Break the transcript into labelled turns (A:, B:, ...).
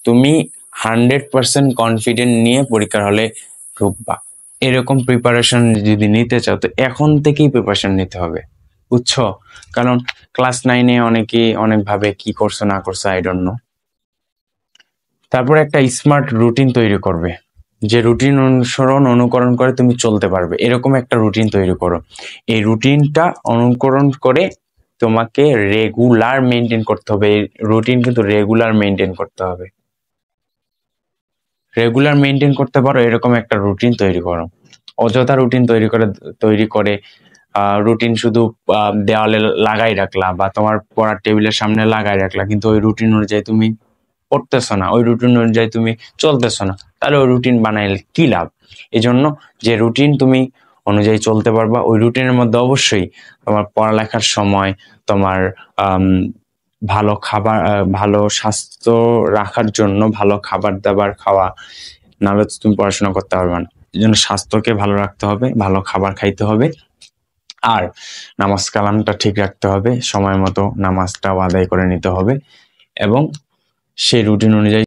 A: তুমি 100% কনফিডেন্ট নিয়ে পরীক্ষার হলে ঢুকবা। এরকম প্রিপারেশন যদি নিতে চাও তো এখন থেকেই প্রিপারেশন নিতে হবে, বুঝছো? কারণ ক্লাস 9-এ অনেকেই অনেকভাবে কি করছো না করছো আই ডোন্ট নো। তারপর একটা স্মার্ট রুটিন তৈরি করবে, যে রুটিন অনুকরণ করে তুমি চলতে পারবে, এরকম একটা রুটিন তৈরি করো। এই রুটিনটা অনুকরণ করে তোমাকে রেগুলার মেনটেন করতে হবে। এই রুটিন কিন্তু রেগুলার মেনটেন করতে হবে। রেগুলার মেনটেন করতে পারো এরকম একটা রুটিন তৈরি করো। অযথা রুটিন তৈরি করে রুটিন শুধু দেওয়ালে লাগাই রাখলা বা তোমার পড়ার টেবিলের সামনে লাগাই রাখলা, কিন্তু ওই রুটিন অনুযায়ী তুমি পড়তেছো না, ওই রুটিন অনুযায়ী তুমি চলতেছো না, তাহলে ওই রুটিন বানাইলে কি লাভ? এই জন্য যে রুটিন তুমি অনুযায়ী চলতে পারবা, ওই রুটিনের মধ্যে অবশ্যই তোমার পড়ালেখার সময় তোমার ভালো খাবার, ভালো স্বাস্থ্য রাখার জন্য ভালো খাবার দাবার খাওয়া, নাহলে তো তুমি পড়াশোনা করতে পারবে না। এই জন্য স্বাস্থ্যকে ভালো রাখতে হবে, ভালো খাবার খাইতে হবে, আর নামাজ কালামটা ঠিক রাখতে হবে, সময় মতো নামাজটাও আদায় করে নিতে হবে, এবং সেই রুটিন অনুযায়ী